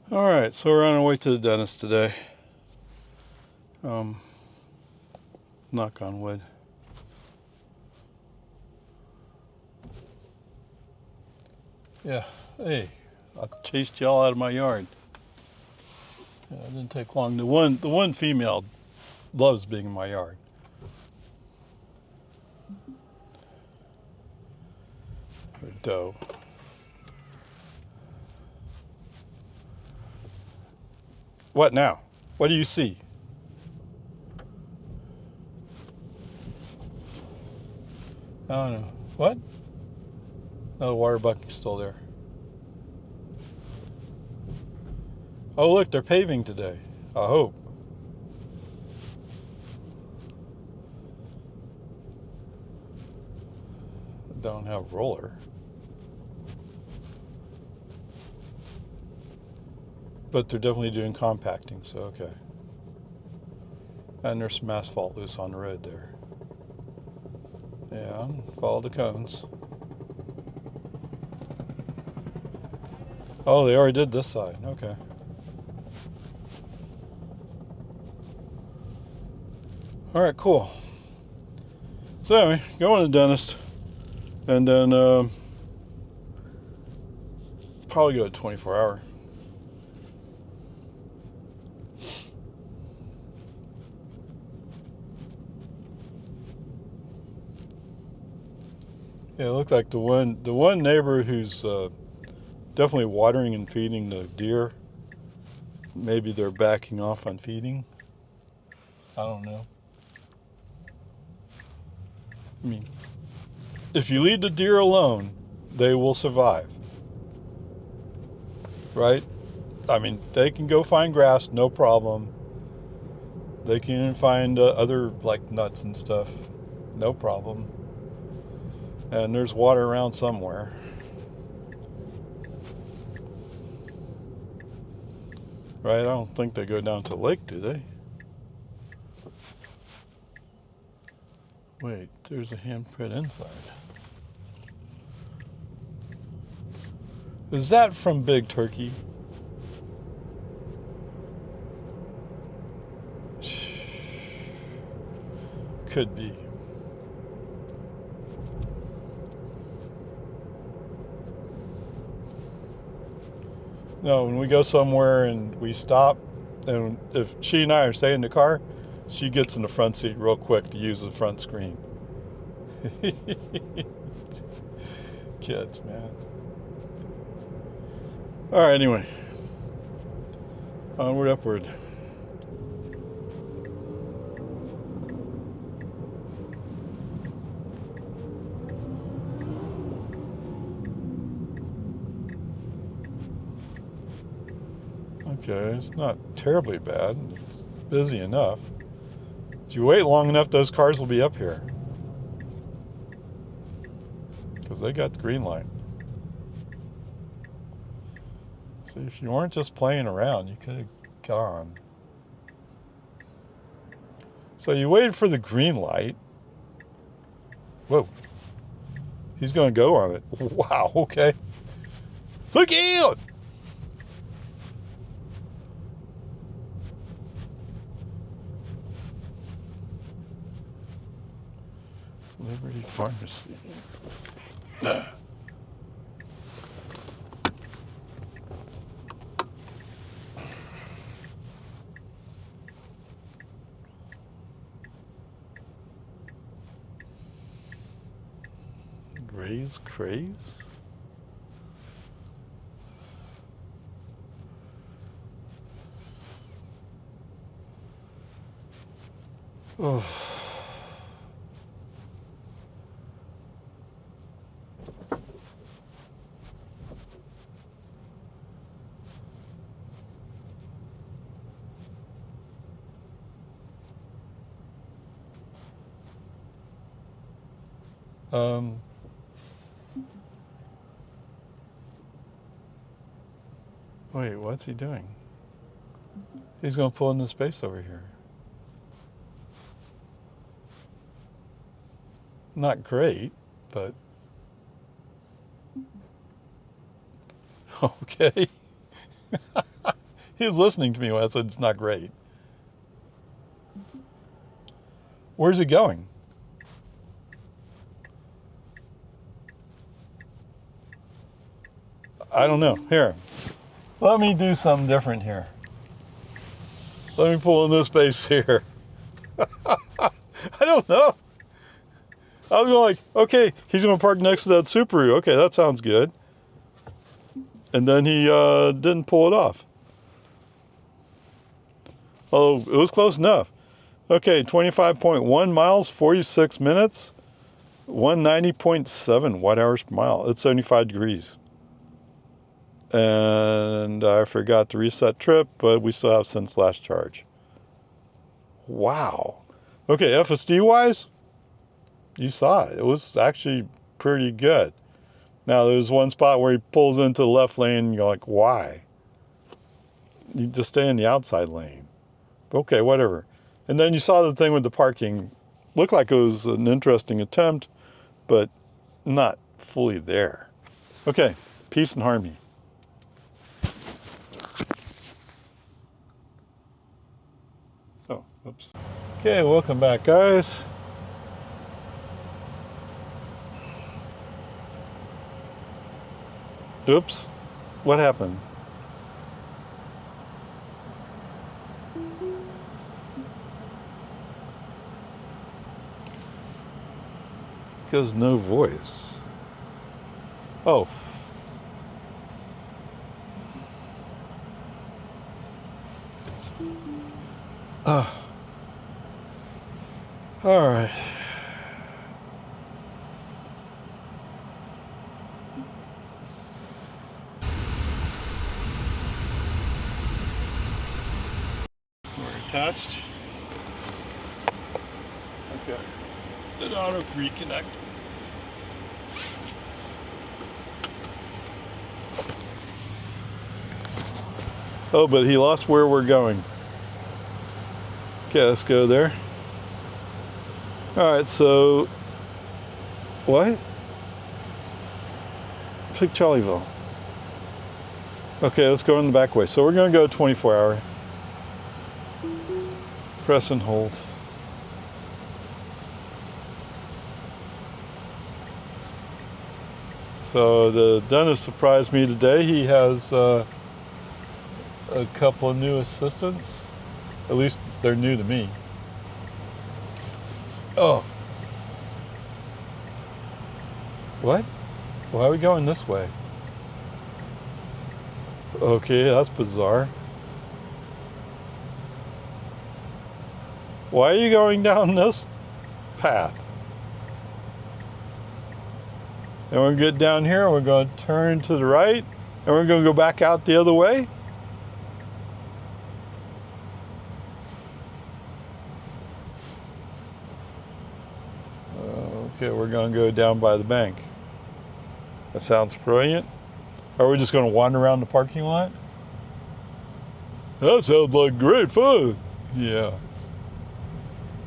All right, so we're on our way to the dentist today. Knock on wood. Yeah, hey, I chased y'all out of my yard. Yeah, it didn't take long. The one female loves being in my yard. Her doe. What now? What do you see? I don't know. What? No, the water bucket's still there. Oh, look, they're paving today. I hope. Don't have roller. But they're definitely doing compacting, so okay. And there's some asphalt loose on the road there. Yeah, follow the cones. Oh, they already did this side. Okay. All right, cool. So anyway, going to the dentist, and then probably go to 24-hour. Yeah, it looked like the one neighbor who's definitely watering and feeding the deer. Maybe they're backing off on feeding. I don't know. I mean, if you leave the deer alone, they will survive, right? I mean, they can go find grass, no problem. They can find other like nuts and stuff, no problem. And there's water around somewhere. Right? I don't think they go down to the lake, do they? Wait, there's a handprint inside. Is that from Big Turkey? Could be. No, when we go somewhere and we stop, and if she and I are staying in the car, she gets in the front seat real quick to use the front screen. Kids, man. All right, anyway. Onward, upward. Okay, it's not terribly bad. It's busy enough. If you wait long enough, those cars will be up here. Because they got the green light. See, if you weren't just playing around, you could have got on. So you waited for the green light. Whoa. He's going to go on it. Wow, okay. Look out! Liberty Pharmacy. Gray's Craze? Oh. Um, Wait, what's he doing? He's going to pull in the space over here. Not great, but okay. He was listening to me when I said it's not great. Where's it going? I don't know. Here, let me do something different here. Let me pull in this space here. I don't know. I was going like, okay, he's going to park next to that Subaru. Okay, that sounds good. And then he didn't pull it off. Oh, it was close enough. Okay, 25.1 miles, 46 minutes, 190.7 watt-hours per mile. It's 75 degrees. And I forgot to reset trip, but we still have since last charge. Wow. Okay, FSD-wise, you saw it. It was actually pretty good. Now, there's one spot where he pulls into the left lane, and you're like, why? You just stay in the outside lane. Okay, whatever. And then you saw the thing with the parking. Looked like it was an interesting attempt, but not fully there. Okay, peace and harmony. Oh, oops. Okay, welcome back, guys. Oops, what happened? Goes no voice. Oh. All right. We're attached. Okay. It auto reconnect. Oh, but he lost where we're going. Okay, let's go there. All right, so what? Pick Charlieville. Okay, let's go in the back way. So we're gonna go 24-hour. Press and hold. So the dentist surprised me today. He has a couple of new assistants. At least they're new to me. Oh. What? Why are we going this way? Okay, that's bizarre. Why are you going down this path? And we're going to get down here, and we're going to turn to the right, and we're going to go back out the other way? Okay, we're going to go down by the bank. That sounds brilliant. Are we just going to wander around the parking lot? That sounds like great fun. Yeah.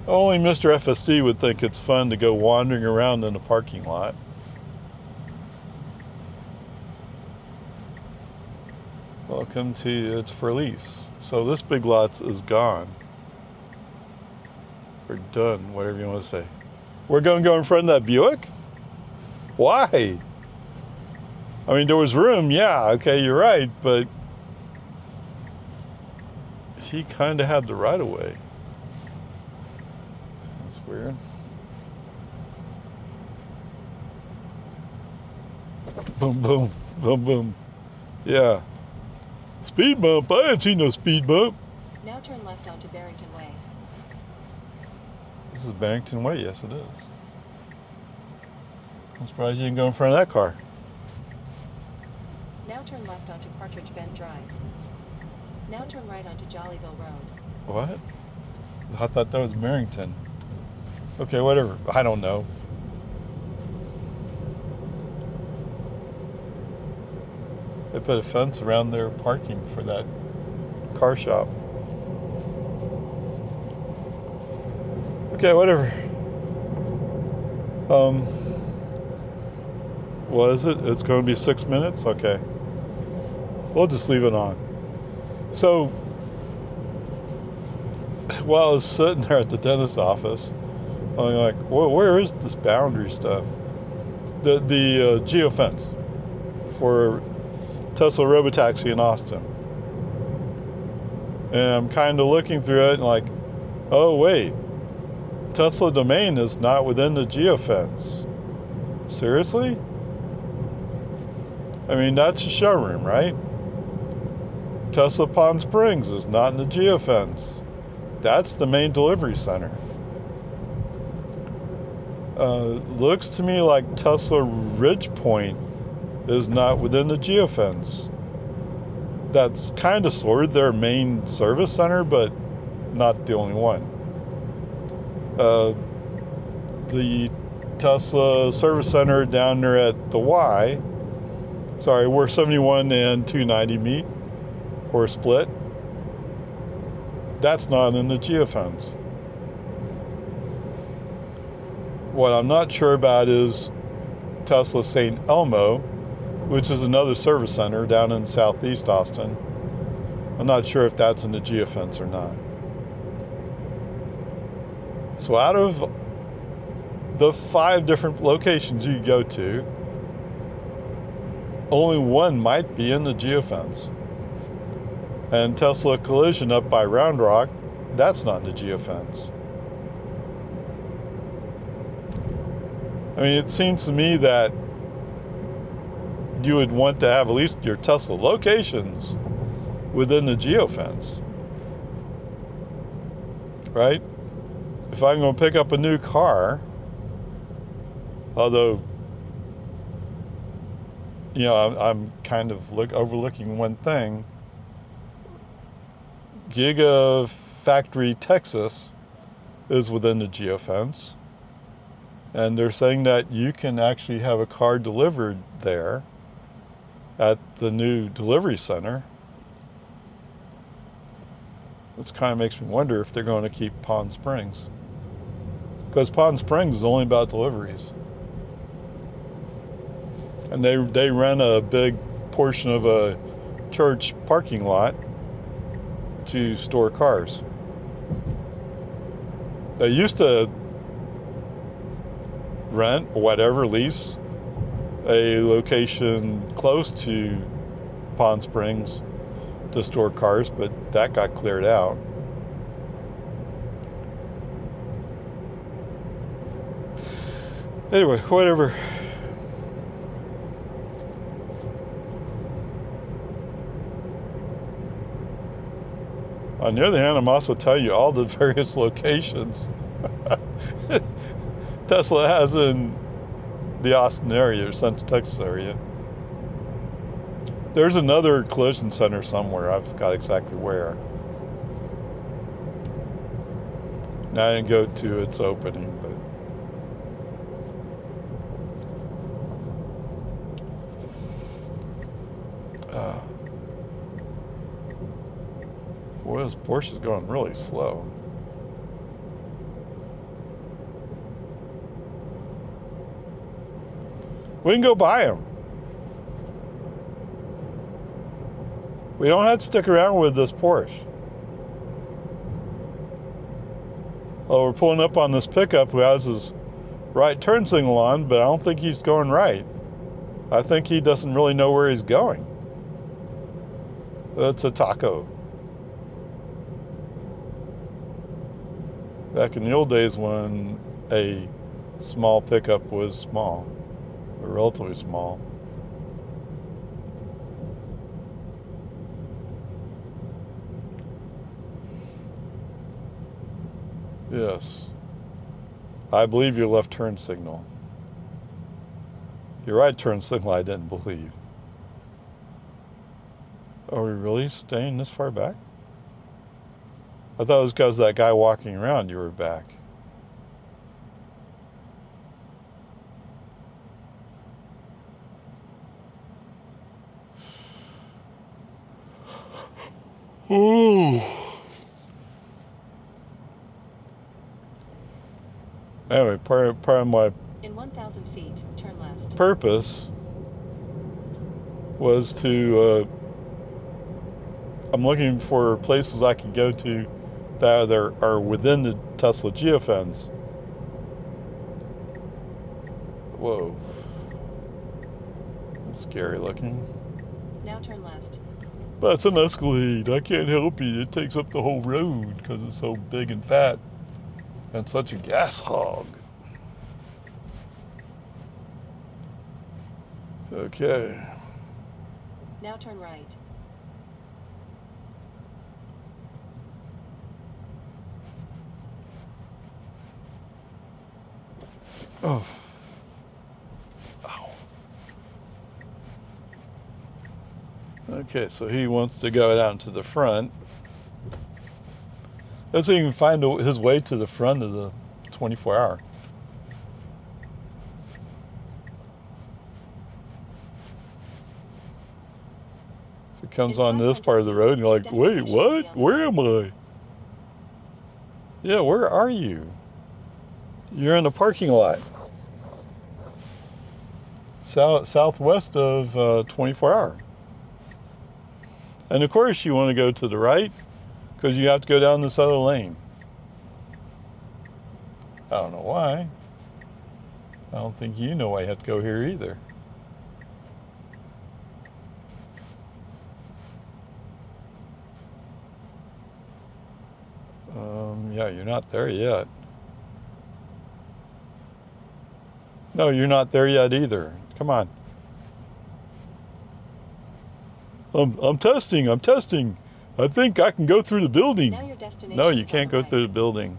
Only Mr. FSD would think it's fun to go wandering around in the parking lot. Welcome to, it's for lease. So this Big Lots is gone. We're done, whatever you want to say. We're going to go in front of that Buick? Why? I mean, there was room, yeah, okay, you're right, but he kind of had the right of way. That's weird. Boom, boom, boom, boom. Yeah. Speed bump? I ain't seen no speed bump. Now turn left onto Barrington Way. This is Barrington Way, yes it is. I'm surprised you didn't go in front of that car. Now turn left onto Partridge Bend Drive. Now turn right onto Jollyville Road. What? I thought that was Barrington. Okay, whatever. I don't know. They put a fence around their parking for that car shop. Okay, whatever. What is it? It's going to be 6 minutes? Okay. We'll just leave it on. So while I was sitting there at the dentist's office, I'm like, well, where is this boundary stuff? The geofence for Tesla Robotaxi in Austin. And I'm kind of looking through it and like, oh wait, Tesla domain is not within the geofence. Seriously? I mean, that's a showroom, right? Tesla Palm Springs is not in the geofence. That's the main delivery center. Looks to me like Tesla Ridgepoint is not within the geofence. That's kind of sort of their main service center, but not the only one. The Tesla service center down there at the Y, where 71 and 290 meet or split, that's not in the geofence. What I'm not sure about is Tesla St. Elmo, which is another service center down in southeast Austin. I'm not sure if that's in the geofence or not. So out of the 5 different locations you go to, only one might be in the geofence. And Tesla Collision up by Round Rock, that's not in the geofence. I mean, it seems to me that you would want to have at least your Tesla locations within the geofence, right? If I'm going to pick up a new car, although, you know, I'm kind of overlooking one thing. Gigafactory Texas is within the geofence, and they're saying that you can actually have a car delivered there at the new delivery center, which kind of makes me wonder if they're going to keep Palm Springs, because Palm Springs is only about deliveries, and they rent a big portion of a church parking lot to store cars. They used to rent or whatever, lease a location close to Palm Springs to store cars, but that got cleared out. Anyway, whatever. On the other hand, I'm also telling you all the various locations Tesla has in the Austin area or Central Texas area. There's another collision center somewhere. I forgot exactly where. Now I didn't go to its opening, but boy, this Porsche is going really slow. We can go buy them. We don't have to stick around with this Porsche. Oh, we're pulling up on this pickup who has his right turn signal on, but I don't think he's going right. I think he doesn't really know where he's going. It's a taco. Back in the old days when a small pickup was small, or relatively small. Yes. I believe your left turn signal. Your right turn signal I didn't believe. Are we really staying this far back? I thought it was because that guy walking around you were back. Ooh. Anyway, part of my In 1,000 feet, turn left. purpose was to I'm looking for places I can go to that are within the Tesla geofence. Whoa. That's scary looking. Now turn left. But it's an Escalade. I can't help it. It takes up the whole road because it's so big and fat and such a gas hog. Okay. Now turn right. Oh. Ow. Okay, so he wants to go down to the front. Doesn't even find his way to the front of the 24-hour. So it comes on this part of the road and you're like, wait, what? Where am I? Yeah, where are you? You're in the parking lot. Southwest of 24-hour. And of course you want to go to the right because you have to go down this other lane. I don't know why. I don't think you know I have to go here either. Yeah, you're not there yet. No, you're not there yet either. Come on. I'm testing. I think I can go through the building. Now your destination No, you is on can't the go right. through the building.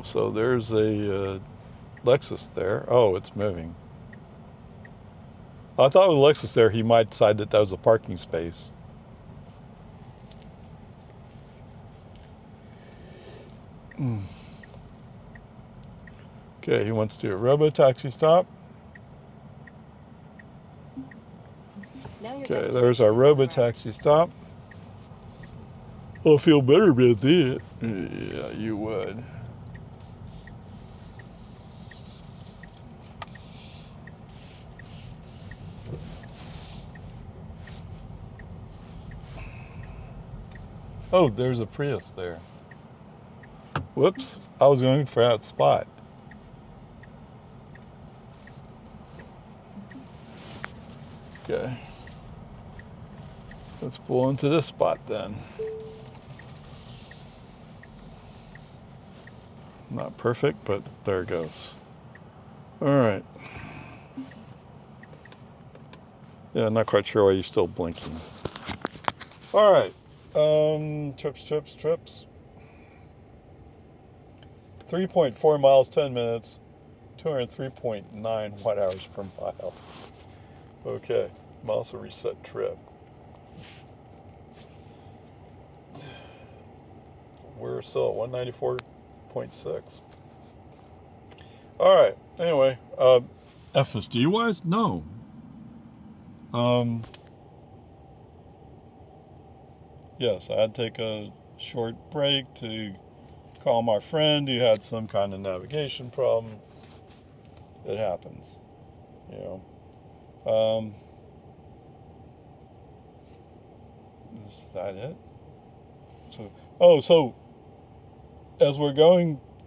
So there's a Lexus there. Oh, it's moving. I thought with Lexus there, he might decide that was a parking space. Okay, he wants to do a Robotaxi Stop. Now your Okay, there's our destination is on the right. Robotaxi Stop. I'll feel better about that. Yeah, you would. Oh, there's a Prius there. Whoops, I was going for that spot. Okay. Let's pull into this spot then. Not perfect, but there it goes. All right. Yeah, not quite sure why you're still blinking. All right. Trips. 3.4 miles, 10 minutes, 203.9 watt hours per mile. Okay, miles a reset trip. We're still at 194.6. All right, anyway, FSD wise, no. Yes, I had to take a short break to call my friend who had some kind of navigation problem. It happens, you know. Is that it? So as we're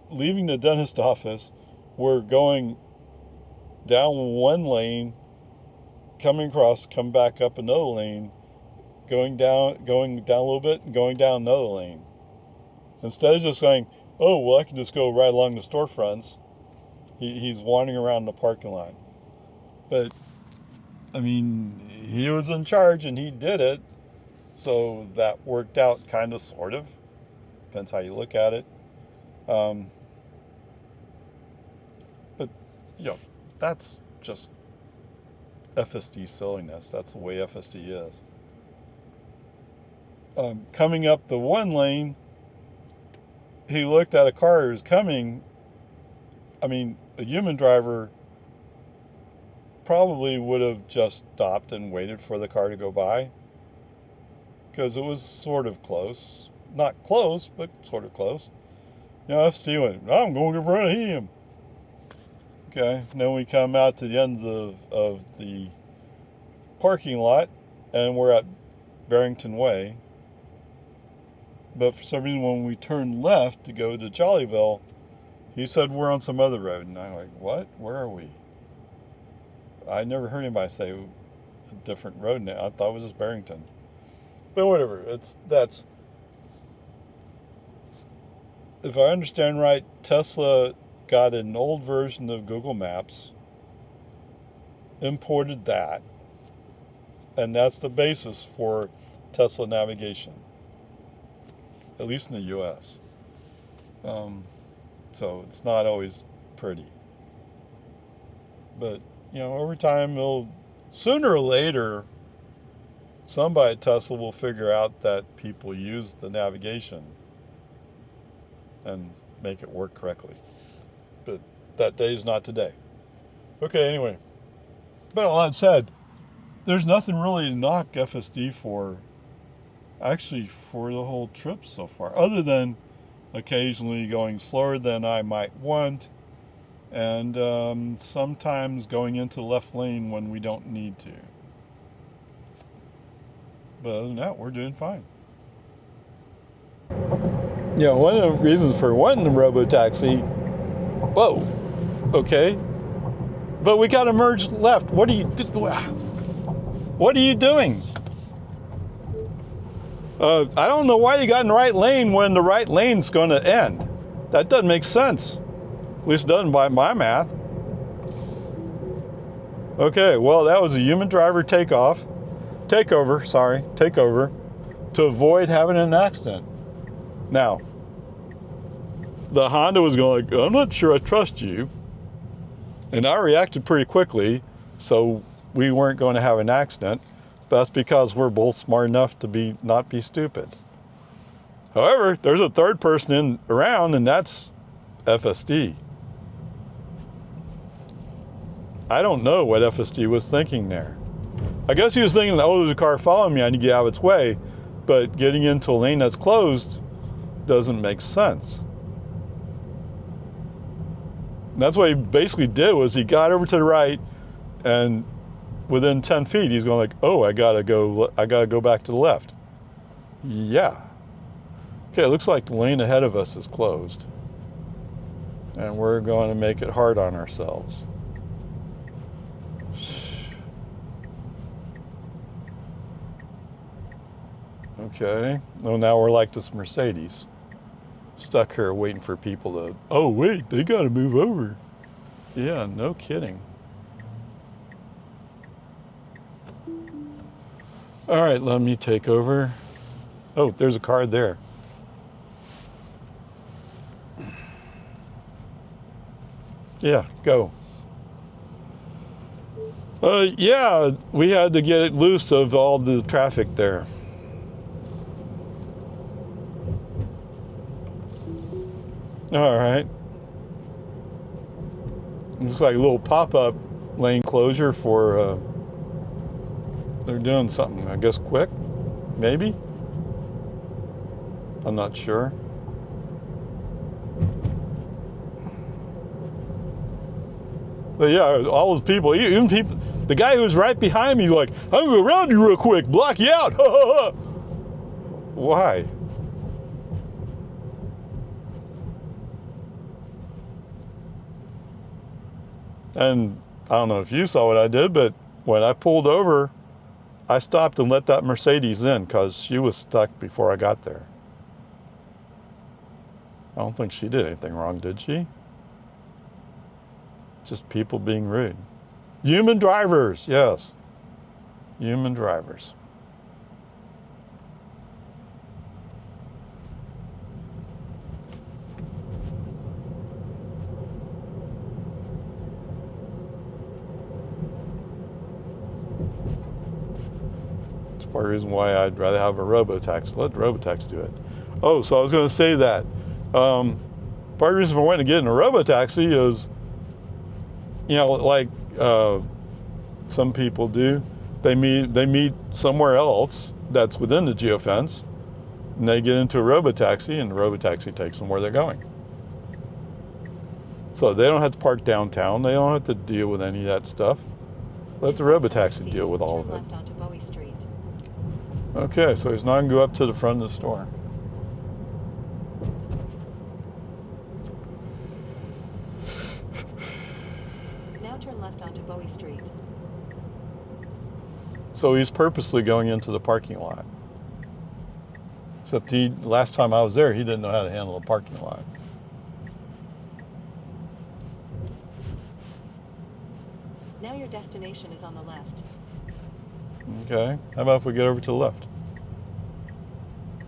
leaving the dentist office, we're going down one lane, coming across, come back up another lane, going down a little bit, and going down another lane. Instead of just saying, oh, well, I can just go right along the storefronts, he's wandering around the parking lot. But, I mean, he was in charge and he did it, so that worked out kind of, sort of. Depends how you look at it. But, that's just FSD silliness. That's the way FSD is. Coming up the one lane, he looked at a car who was coming. I mean, a human driver probably would have just stopped and waited for the car to go by because it was sort of close. Not close, but sort of close. FSD went, I'm going in front of him. Okay, then we come out to the end of the parking lot, and we're at Barrington Way. But for some reason, when we turned left to go to Jollyville, he said we're on some other road. And I'm like, what? Where are we? I never heard anybody say a different road now. I thought it was just Barrington. But whatever, that's... If I understand right, Tesla got an old version of Google Maps, imported that, and that's the basis for Tesla navigation, at least in the US. So it's not always pretty. But, over time, sooner or later, somebody at Tesla will figure out that people use the navigation and make it work correctly. But that day is not today. Okay, anyway. But all that said, there's nothing really to knock FSD for, actually, for the whole trip so far, other than occasionally going slower than I might want, and sometimes going into the left lane when we don't need to. But other than that, we're doing fine. One of the reasons for wanting the Robotaxi, whoa, okay, but we got to merge left. What are you doing? I don't know why you got in the right lane when the right lane's going to end. That doesn't make sense. At least it doesn't by my math. Okay, well, that was a human driver takeover, to avoid having an accident. Now, the Honda was going like, I'm not sure I trust you. And I reacted pretty quickly, so we weren't going to have an accident. But that's because we're both smart enough to not be stupid. However, there's a third person around, and that's FSD. I don't know what FSD was thinking there. I guess he was thinking, oh, there's a car following me, I need to get out of its way. But getting into a lane that's closed doesn't make sense. And that's what he basically did, was he got over to the right, and within 10 feet, he's going like, oh, I gotta go back to the left. Yeah. Okay, it looks like the lane ahead of us is closed. And we're going to make it hard on ourselves. Okay, well, now we're like this Mercedes. Stuck here waiting for people to, oh wait, they gotta move over. Yeah, no kidding. All right, let me take over. Oh, there's a car there. Yeah, go. Yeah, we had to get it loose of all the traffic there. All right. Looks like a little pop-up lane closure for, they're doing something, I guess, quick, maybe? I'm not sure. But yeah, all those people, even people, the guy who was right behind me, like, I'm gonna go around you real quick, block you out. Why? And I don't know if you saw what I did, but when I pulled over, I stopped and let that Mercedes in because she was stuck before I got there. I don't think she did anything wrong, did she? Just people being rude. Human drivers, yes. Human drivers. Part of the reason why I'd rather have a Robotaxi. Let the Robotaxi do it. Oh, so I was going to say that. Part of the reason for wanting to get in a Robotaxi is, like some people do, they meet somewhere else that's within the geofence, and they get into a Robotaxi, and the Robotaxi takes them where they're going. So they don't have to park downtown. They don't have to deal with any of that stuff. Let the Robotaxi deal with all of Turn it. left onto Bowie Street. Okay, so he's not going to go up to the front of the store. Now turn left onto Bowie Street. So he's purposely going into the parking lot. Except last time I was there, he didn't know how to handle a parking lot. Now your destination is on the left. Okay, how about if we get over to the left?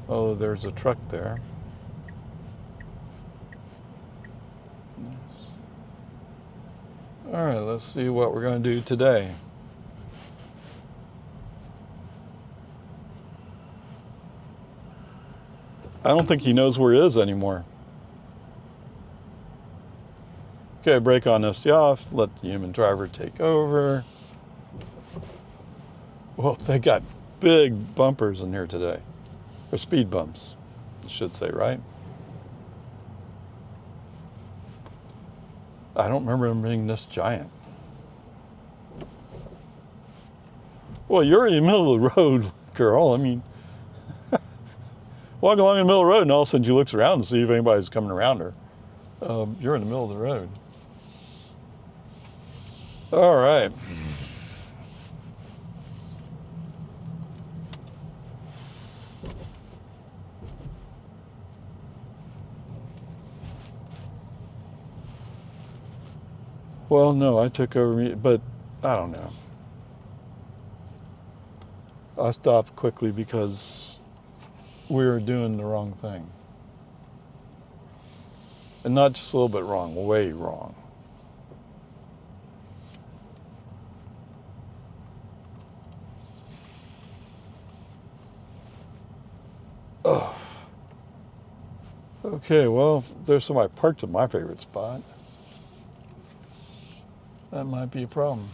Oh, there's a truck there. Nice. All right, let's see what we're going to do today. I don't think he knows where he is anymore. Okay, brake on, FSD off, let the human driver take over. Well, they got big bumpers in here today. Or speed bumps, I should say, right? I don't remember them being this giant. Well, you're in the middle of the road, girl. I mean, walking along in the middle of the road and all of a sudden she looks around to see if anybody's coming around her. You're in the middle of the road. All right. Well, no, I took over me, but I don't know. I stopped quickly because we were doing the wrong thing. And not just a little bit wrong, way wrong. Oh. Okay, well, there's somebody parked at my favorite spot. That might be a problem.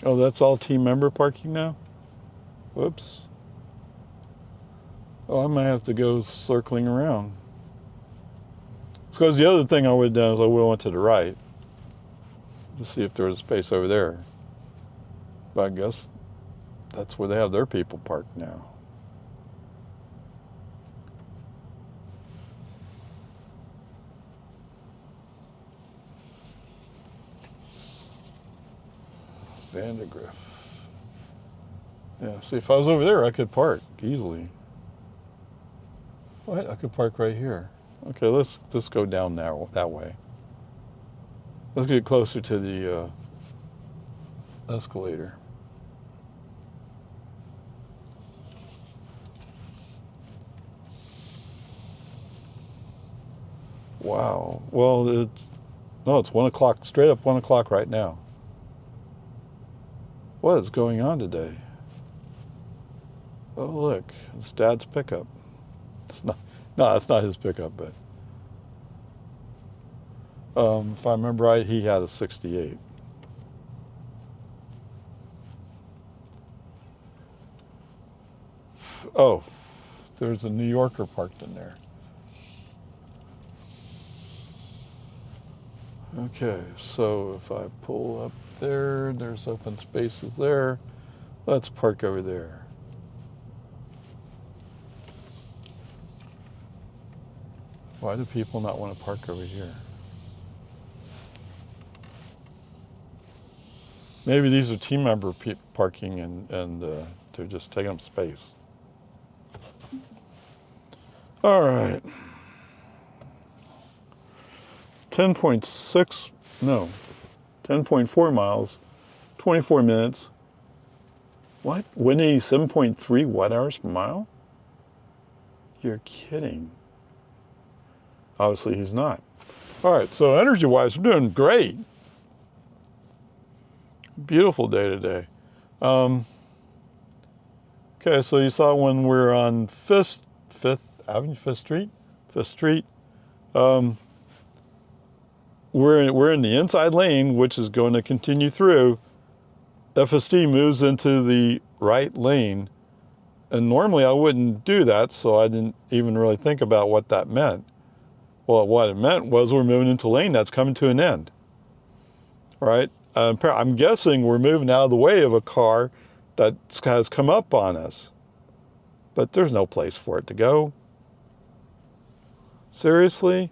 Oh, that's all team member parking now? Whoops. Oh, I might have to go circling around. Because the other thing I would have done is I would have went to the right to see if there was space over there. But I guess that's where they have their people parked now. Vandergriff. Yeah, see, if I was over there, I could park easily. What? I could park right here. Okay, let's just go down that way. Let's get closer to the escalator. Wow. Well, it's 1 o'clock, straight up 1 o'clock right now. What is going on today? Oh, look, it's Dad's pickup. It's not, no, it's not his pickup, but if I remember right, he had a 68. Oh, there's a New Yorker parked in there. Okay, so if I pull up there, there's open spaces there. Let's park over there. Why do people not want to park over here? Maybe these are team member parking and they're just taking up space. All right. 10.4 miles, 24 minutes. What? 187.3 watt-hours per mile? You're kidding. Obviously, he's not. All right, so energy-wise, we're doing great. Beautiful day today. Okay, so you saw when we're on Fifth Street. We're in the inside lane, which is going to continue through. FSD moves into the right lane. And normally I wouldn't do that, so I didn't even really think about what that meant. Well, what it meant was we're moving into a lane that's coming to an end, right? I'm guessing we're moving out of the way of a car that has come up on us. But there's no place for it to go. Seriously?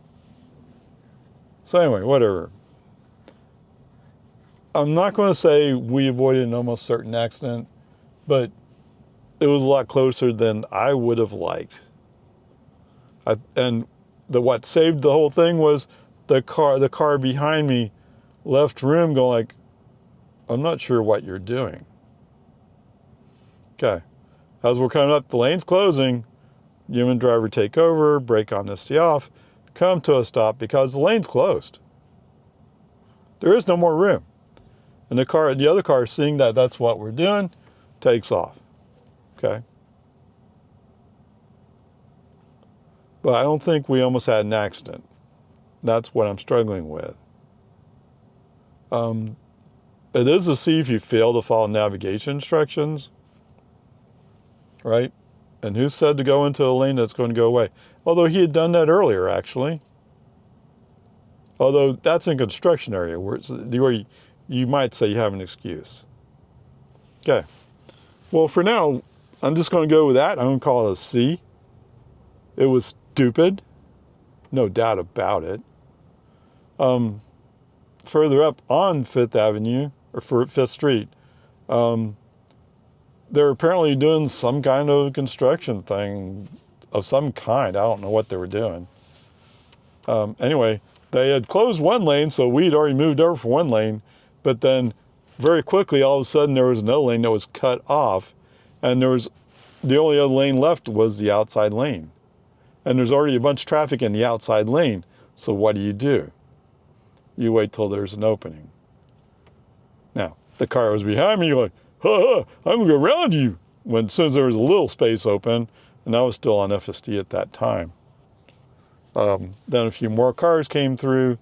So anyway, whatever. I'm not going to say we avoided an almost certain accident, but it was a lot closer than I would have liked. What saved the whole thing was the car behind me left room going like, I'm not sure what you're doing. Okay. As we're coming up, the lane's closing, human driver take over, brake on this off, come to a stop because the lane's closed. There is no more room. And the other car, seeing that that's what we're doing, takes off. Okay. But I don't think we almost had an accident. That's what I'm struggling with. It is to see if you fail to follow navigation instructions, right? And who said to go into a lane that's going to go away? Although he had done that earlier, actually. Although that's in construction area where you might say you have an excuse. Okay. Well, for now, I'm just going to go with that. I'm going to call it a C. It was stupid. No doubt about it. Further up on 5th Avenue, or 5th Street, they're apparently doing some kind of construction thing of some kind. I don't know what they were doing. Anyway, they had closed one lane, so we'd already moved over from one lane, but then very quickly, all of a sudden, there was another lane that was cut off, and the only other lane left was the outside lane. And there's already a bunch of traffic in the outside lane, so what do? You wait till there's an opening. Now, the car was behind me, you're like, ha, I'm gonna go around you. As soon as there was a little space open, and I was still on FSD at that time. Then a few more cars came through,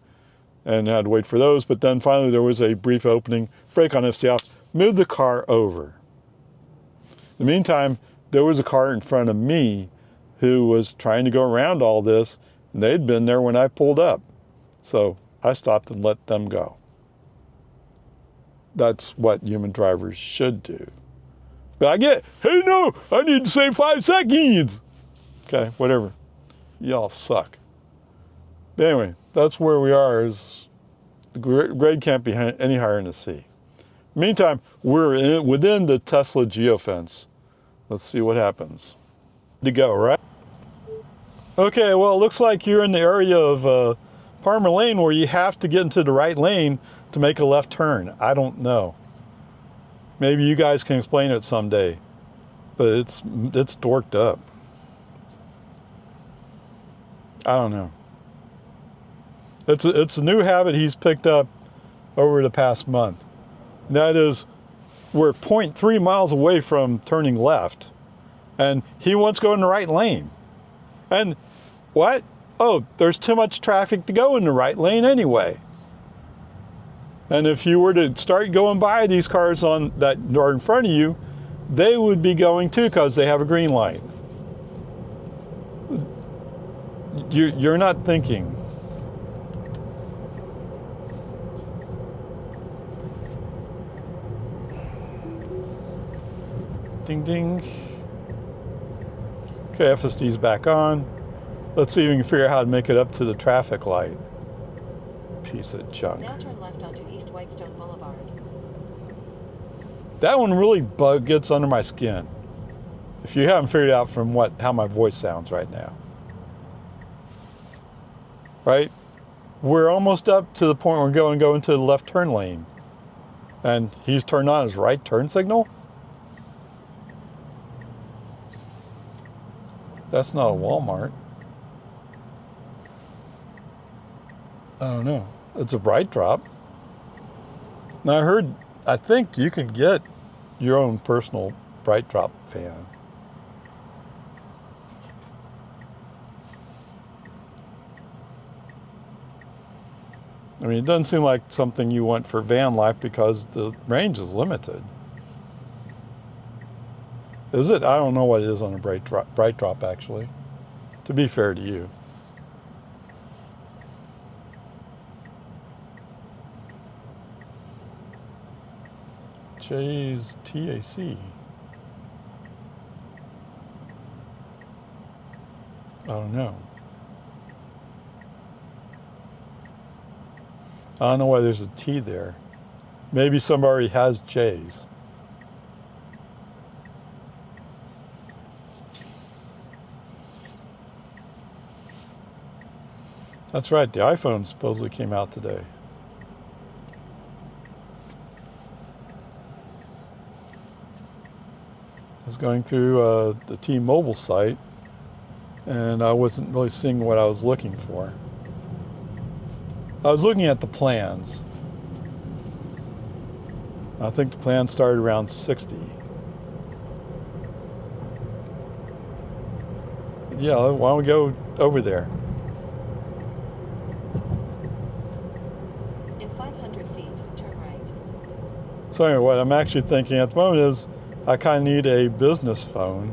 and I had to wait for those, but then finally there was a brief opening, brake on FSD off, moved the car over. In the meantime, there was a car in front of me who was trying to go around all this, and they'd been there when I pulled up. So I stopped and let them go. That's what human drivers should do. But hey no, I need to save 5 seconds. Okay, whatever. Y'all suck. But anyway, that's where we are. Is the grade can't be any higher than a C. Meantime, we're within the Tesla geofence. Let's see what happens. To go, right? Okay, well, it looks like you're in the area of Palmer Lane where you have to get into the right lane to make a left turn. I don't know. Maybe you guys can explain it someday, but it's dorked up. I don't know. It's a new habit he's picked up over the past month. And that is, we're 0.3 miles away from turning left, and he wants to go in the right lane. And what? Oh, there's too much traffic to go in the right lane anyway. And if you were to start going by these cars that are in front of you, they would be going too because they have a green light. You're not thinking. Ding, ding. Okay, FSD's back on. Let's see if we can figure out how to make it up to the traffic light. Piece of junk. Now turn left onto East Whitestone Boulevard. That one really gets under my skin. If you haven't figured out from how my voice sounds right now. Right? We're almost up to the point where we're going to go into the left turn lane. And he's turned on his right turn signal? That's not a Walmart. I don't know. It's a bright drop. Now I think you can get your own personal bright drop fan. I mean, it doesn't seem like something you want for van life because the range is limited. Is it? I don't know what it is on a bright drop actually. To be fair to you. J's TAC. I don't know. I don't know why there's a T there. Maybe somebody has J's. That's right, the iPhone supposedly came out today. I was going through the T-Mobile site, and I wasn't really seeing what I was looking for. I was looking at the plans. I think the plan started around 60. Yeah, why don't we go over there? In 500 feet, turn right. So anyway, what I'm actually thinking at the moment is I kind of need a business phone.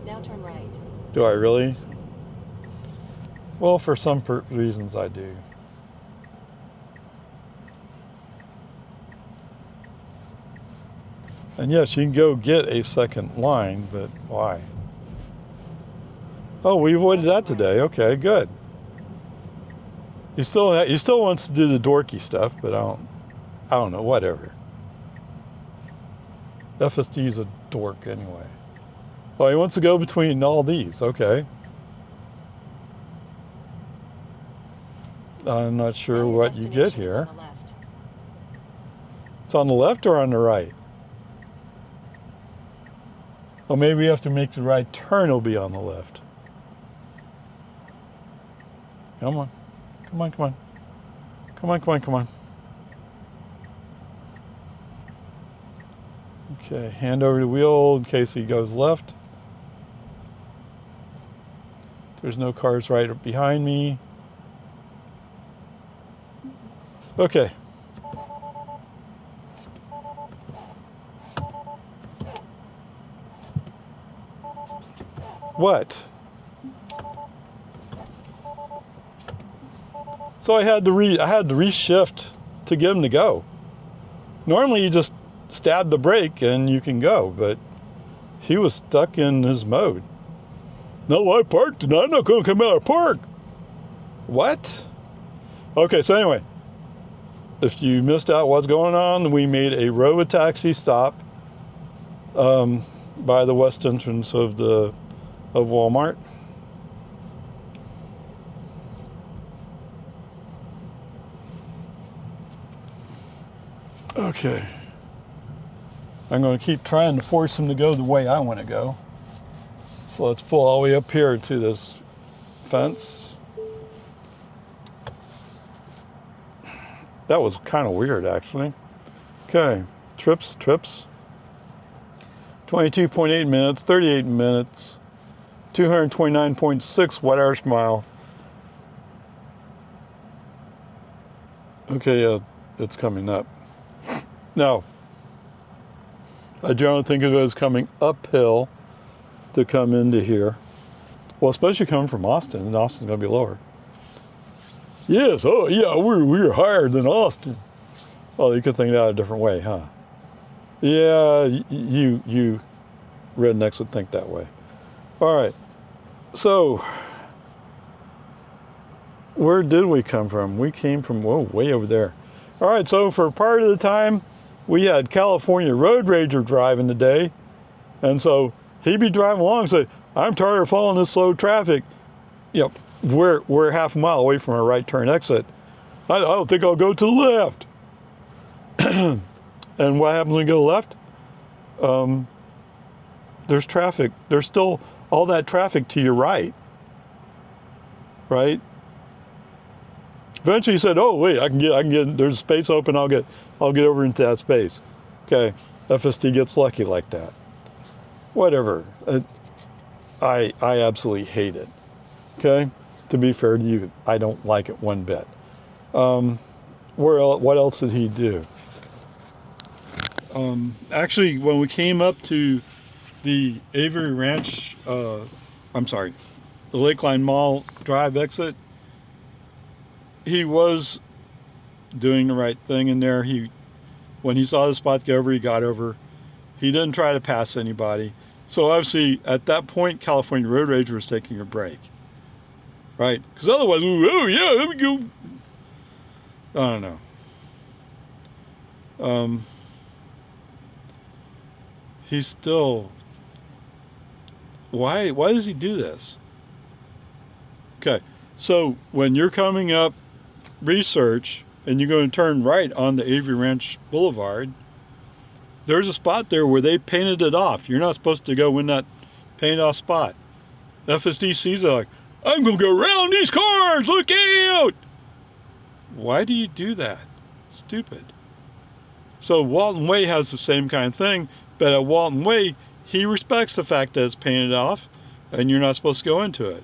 Now turn right. Do I really? Well, for some reasons I do. And yes, you can go get a second line, but why? Oh, we avoided that today. Okay, good. He still wants to do the dorky stuff, but I don't know. Whatever. FSD is a dork anyway. Oh, he wants to go between all these. Okay. I'm not sure what you get here. It's on the left or on the right? Oh, maybe we have to make the right turn. It'll be on the left. Come on. Come on, come on. Come on, come on, come on. Okay, hand over the wheel in case he goes left. There's no cars right behind me. Okay. What? So I had to reshift to get him to go. Normally you just stab the brake and you can go, but he was stuck in his mode. No, I parked and I'm not going to come out of park. What? Okay, so anyway, if you missed out what's going on, we made a Robotaxi stop by the west entrance of Walmart. Okay. I'm going to keep trying to force him to go the way I want to go. So let's pull all the way up here to this fence. That was kind of weird, actually. Okay, trips. 22.8 minutes, 38 minutes, 229.6 watt-hours per mile. Okay, it's coming up. Now, I generally think of it as coming uphill to come into here. Well, especially coming from Austin, and Austin's going to be lower. Yes, oh yeah, we're higher than Austin. Oh, you could think that a different way, huh? Yeah, you rednecks would think that way. All right, so where did we come from? We came from, whoa, way over there. All right, so for part of the time, we had California Road Rager driving today, and so he'd be driving along and say, I'm tired of following this slow traffic. You know, we're half a mile away from our right turn exit. I don't think I'll go to the left. And what happens when you go left? There's traffic. There's still all that traffic to your right. Right? Eventually he said, oh wait, I can get there's a space open, I'll get over into that space. Okay. FSD gets lucky like that. Whatever. I absolutely hate it. Okay? To be fair to you, I don't like it one bit. What else did he do? Actually, when we came up to the Avery Ranch, I'm sorry, the Lakeline Mall Drive exit, he was doing the right thing in there. When he saw the spot go over, he got over. He didn't try to pass anybody. So obviously, at that point, California Road Rage was taking a break, right? Because otherwise, oh yeah, let me go. I don't know. He's still. Why does he do this? Okay, so when you're coming up Research and you're going to turn right on the Avery Ranch Boulevard, there's a spot there where they painted it off. You're not supposed to go in that painted off spot. FSD sees it like, I'm going to go around these cars, look out! Why do you do that? Stupid. So Walton Way has the same kind of thing, but at Walton Way, he respects the fact that it's painted off and you're not supposed to go into it.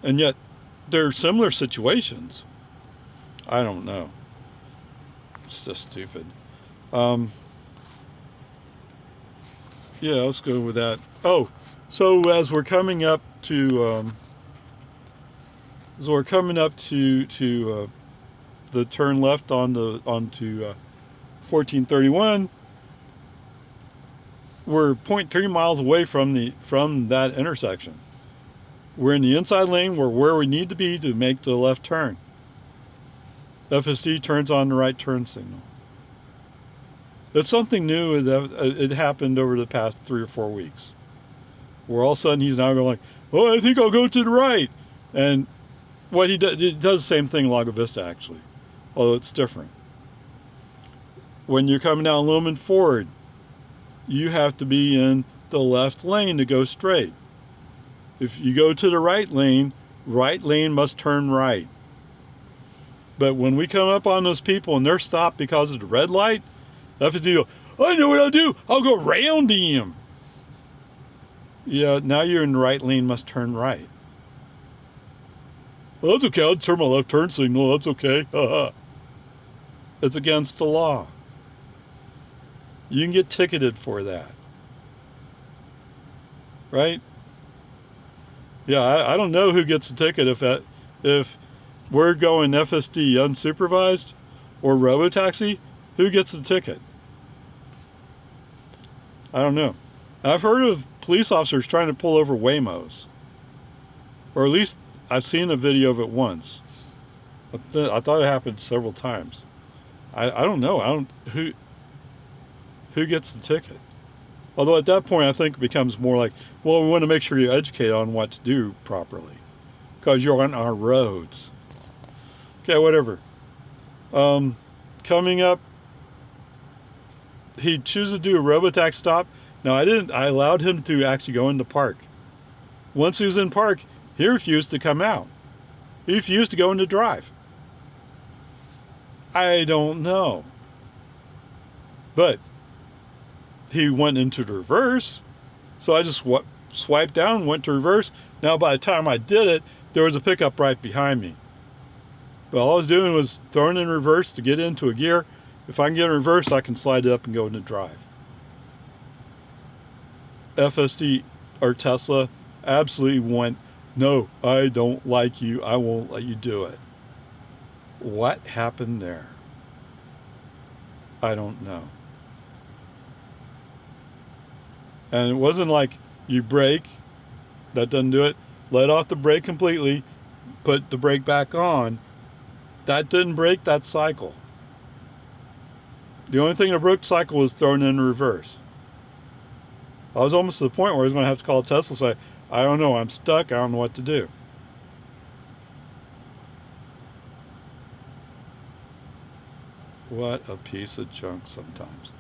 And yet, there are similar situations. I don't know. It's just stupid. Yeah, let's go with that. Oh, so as we're coming up to the turn left onto 1431, we're 0.3 miles away from that intersection. We're in the inside lane. We're where we need to be to make the left turn. FSD turns on the right turn signal. It's something new. It happened over the past 3 or 4 weeks. Where all of a sudden he's now going like, oh, I think I'll go to the right. And what he does the same thing in Lago Vista actually, although it's different. When you're coming down Lumen Ford, you have to be in the left lane to go straight. If you go to the right lane must turn right. But when we come up on those people and they're stopped because of the red light, FSD go, I know what I'll do. I'll go around him. Yeah, now you're in the right lane, must turn right. Well, that's okay. I'll turn my left turn signal. That's okay. It's against the law. You can get ticketed for that. Right? Yeah, I don't know who gets the ticket if we're going FSD unsupervised or Robotaxi. Who gets the ticket? I don't know. I've heard of police officers trying to pull over Waymos, or at least I've seen a video of it once. I thought it happened several times. I don't know. Who gets the ticket? Although at that point I think it becomes more like, well, we want to make sure you're educated on what to do properly, because you're on our roads. Okay, whatever. Coming up, he chooses to do a Robotaxi stop. Now I allowed him to actually go into park. Once he was in park, he refused to come out. He refused to go into drive. I don't know. But he went into the reverse. So I just swiped down, went to reverse. Now by the time I did it, there was a pickup right behind me. But all I was doing was throwing in reverse to get into a gear. If I can get in reverse, I can slide it up and go into drive. FSD or Tesla absolutely went, no, I don't like you. I won't let you do it. What happened there? I don't know. And it wasn't like you brake, that doesn't do it. Let off the brake completely, put the brake back on. That didn't break that cycle. The only thing that broke the cycle was thrown in reverse. I was almost to the point where I was going to have to call Tesla and say, I don't know, I'm stuck, I don't know what to do. What a piece of junk sometimes.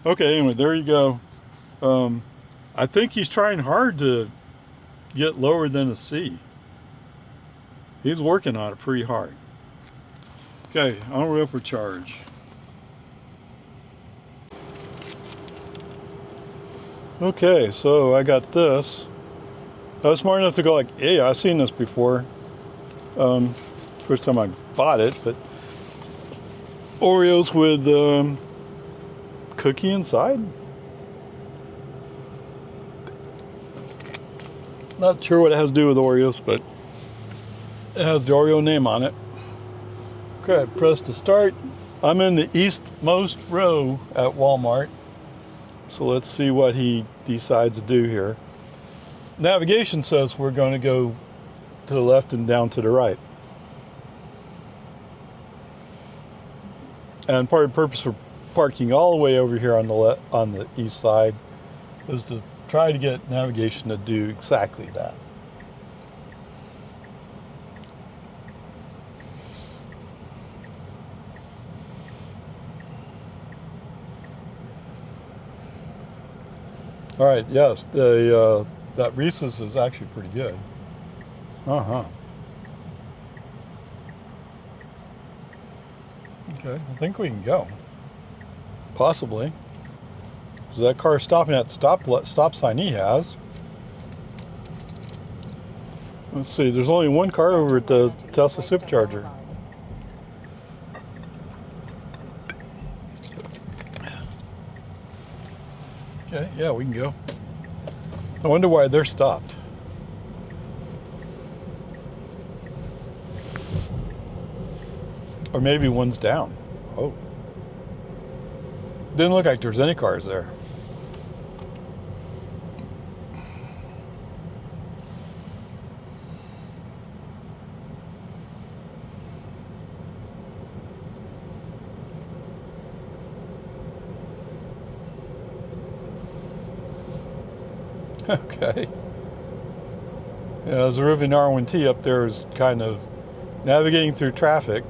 Okay, anyway, there you go. I think he's trying hard to get lower than a C. He's working on it pretty hard. Okay, on roper charge. Okay, so I got this. I was smart enough to go like, hey, I've seen this before. First time I bought it, but Oreos with cookie inside? Not sure what it has to do with Oreos, but it has the Oreo name on it. Okay, press to start. I'm in the eastmost row at Walmart. So let's see what he decides to do here. Navigation says we're going to go to the left and down to the right. And part of the purpose for parking all the way over here on the east side is to try to get navigation to do exactly that. All right, yes, that Reese's is actually pretty good. Uh-huh. Okay, I think we can go. Possibly. Is that car stopping at the stop sign he has? Let's see, there's only one car over at the Tesla Supercharger. Okay, yeah, we can go. I wonder why they're stopped. Or maybe one's down. Oh. Didn't look like there's any cars there. Okay. Yeah, there's a Rivian R1T up there is kind of navigating through traffic,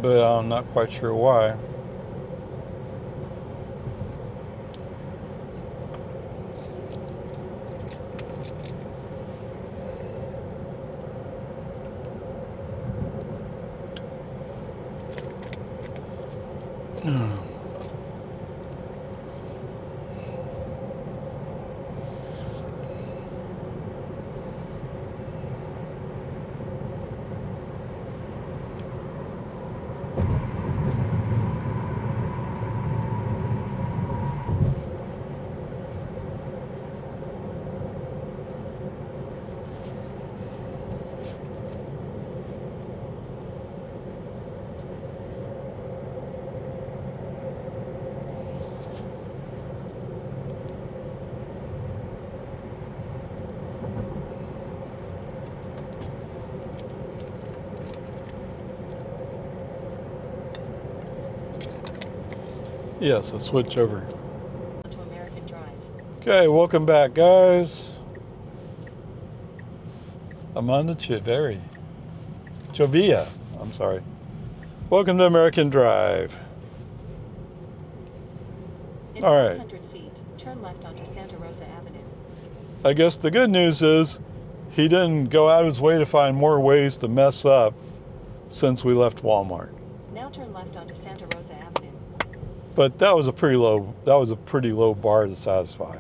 but I'm not quite sure why. Yes, let's switch over. Onto American Drive. Okay, welcome back, guys. I'm on the Chovia, I'm sorry. Welcome to American Drive. In All right. 500 feet, turn left onto Santa Rosa Avenue. I guess the good news is he didn't go out of his way to find more ways to mess up since we left Walmart. Now turn left onto Santa Rosa Avenue. But that was a pretty low bar to satisfy.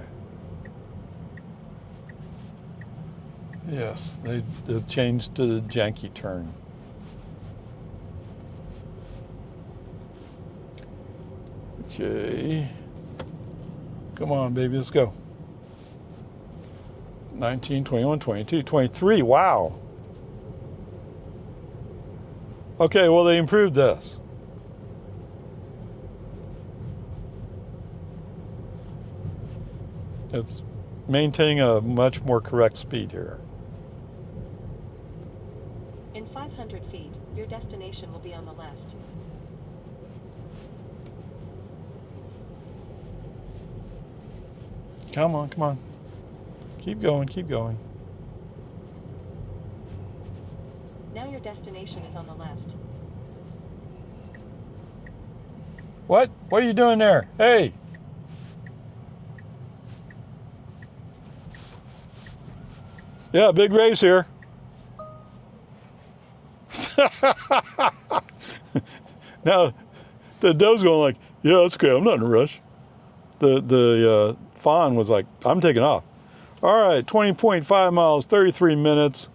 Yes, they changed to the janky turn. Okay. Come on, baby, let's go. 19, 21, 22, 23, wow. Okay, well, they improved this. It's maintaining a much more correct speed here. In 500 feet, your destination will be on the left. Come on, come on. Keep going, keep going. Now your destination is on the left. What? What are you doing there? Hey! Yeah, big race here. Now, the doe's going like, yeah, that's okay, I'm not in a rush. The fawn was like, I'm taking off. All right, 20.5 miles, 33 minutes,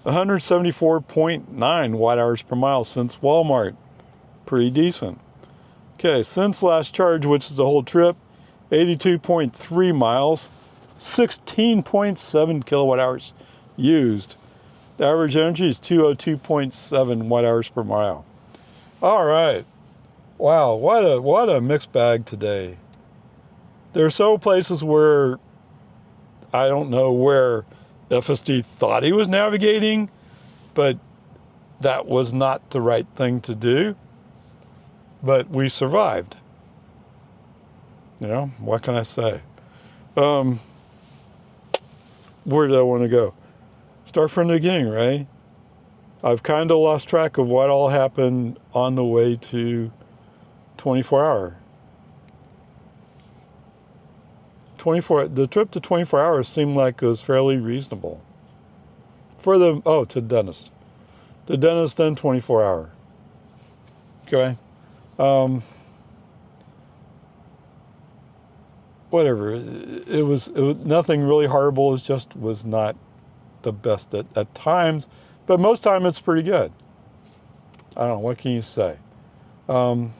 174.9 watt hours per mile since Walmart. Pretty decent. Okay, since last charge, which is the whole trip, 82.3 miles, 16.7 kilowatt hours used. The average energy is 202.7 watt hours per mile. All right. Wow, what a mixed bag today. There are several places where I don't know where FSD thought he was navigating, but that was not the right thing to do. But we survived. You know, what can I say? Where did I want to go? Start from the beginning, right? I've kind of lost track of what all happened on the way to 24-hour. The trip to 24 hours seemed like it was fairly reasonable. To dentist. The dentist, then 24-hour. Okay. Whatever. It was nothing really horrible. It just was not the best at times, but most time it's pretty good. I don't know. What can you say? Going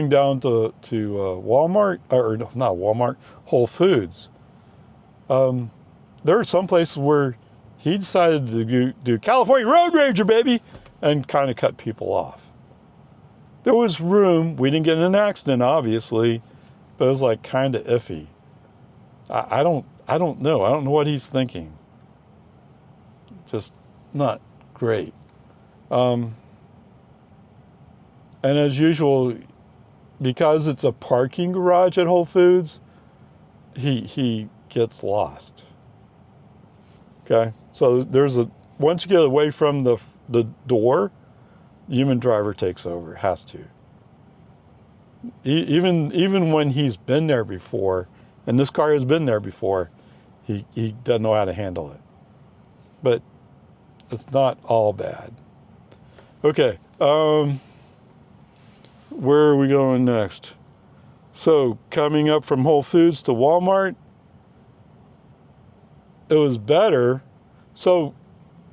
down to Walmart, or not Walmart, Whole Foods. There are some places where he decided to do California Road Ranger, baby, and kind of cut people off. There was room. We didn't get in an accident, obviously, but it was like kind of iffy. I don't know. I don't know what he's thinking. Just not great. And as usual, because it's a parking garage at Whole Foods, he gets lost. Okay, so once you get away from the door, human driver takes over. Has to. Even when he's been there before, and this car has been there before, he doesn't know how to handle it. But it's not all bad. Okay, where are we going next? So coming up from Whole Foods to Walmart, it was better. So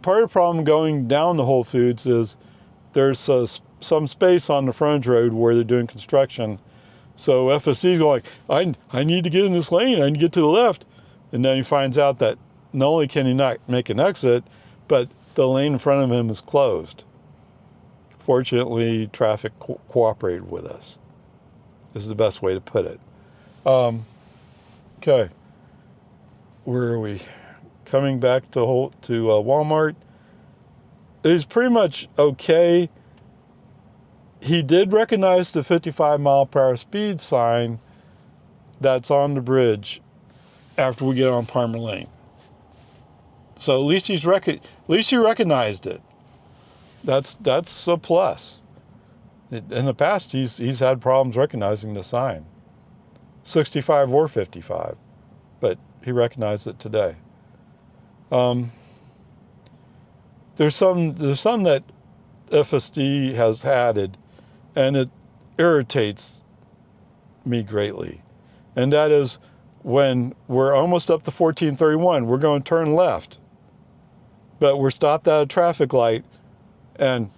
part of the problem going down to Whole Foods is there's some space on the frontage road where they're doing construction. So FSC's going like, I need to get in this lane. I need to get to the left. And then he finds out that not only can he not make an exit, but the lane in front of him is closed. Fortunately, traffic cooperated with us. This is the best way to put it. Okay. Where are we? Coming back to Walmart. It was pretty much okay. He did recognize the 55 mile per hour speed sign that's on the bridge after we get on Palmer Lane. So at least he recognized it. That's a plus. In the past, he's had problems recognizing the sign, 65 or 55, but he recognized it today. There's some that FSD has added, and it irritates me greatly, and that is when we're almost up to 1431, we're going to turn left, but we're stopped at a traffic light, and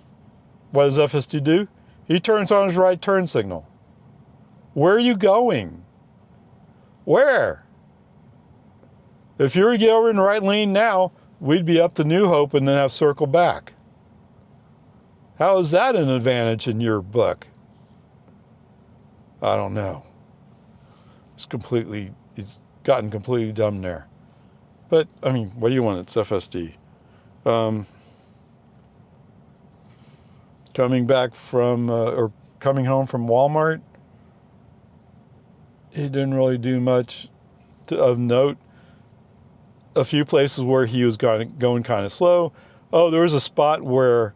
what does FSD do? He turns on his right turn signal. Where are you going? Where? If you were to get over in the right lane now, we'd be up to New Hope and then have circle back. How is that an advantage in your book? I don't know. He's gotten completely dumb there. But, I mean, what do you want? It's FSD. Coming back from, coming home from Walmart, he didn't really do much of note. A few places where he was going kind of slow. Oh, there was a spot where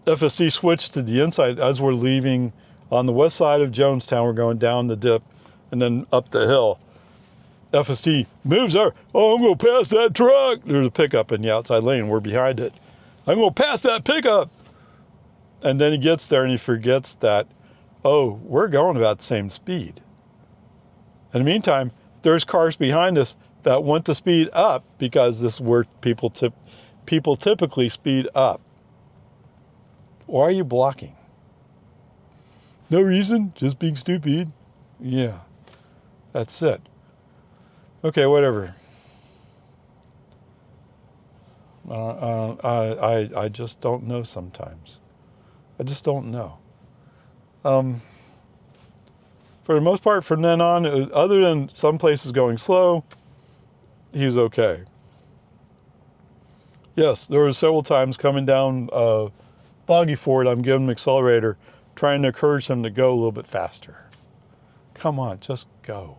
FSC switched to the inside as we're leaving on the west side of Jonestown. We're going down the dip and then up the hill. FSD moves over. Oh, I'm going to pass that truck. There's a pickup in the outside lane. We're behind it. I'm going to pass that pickup. And then he gets there and he forgets that, oh, we're going about the same speed. In the meantime, there's cars behind us that want to speed up because this is where people typically speed up. Why are you blocking? No reason, just being stupid. Yeah, that's it. Okay, whatever. I just don't know sometimes. I just don't know. For the most part, from then on, other than some places going slow, he was okay. Yes, there were several times coming down Boggy Ford, I'm giving him an accelerator, trying to encourage him to go a little bit faster. Come on, just go.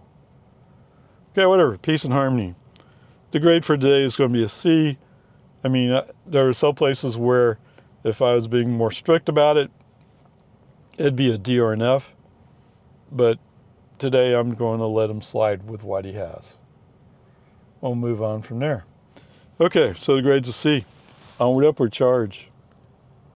Okay, whatever, peace and harmony. The grade for today is going to be a C. I mean, there are some places where if I was being more strict about it, it'd be a D or an F. But today I'm going to let him slide with what he has. We'll move on from there. Okay, so the grade's a C. Onward, upward, charge.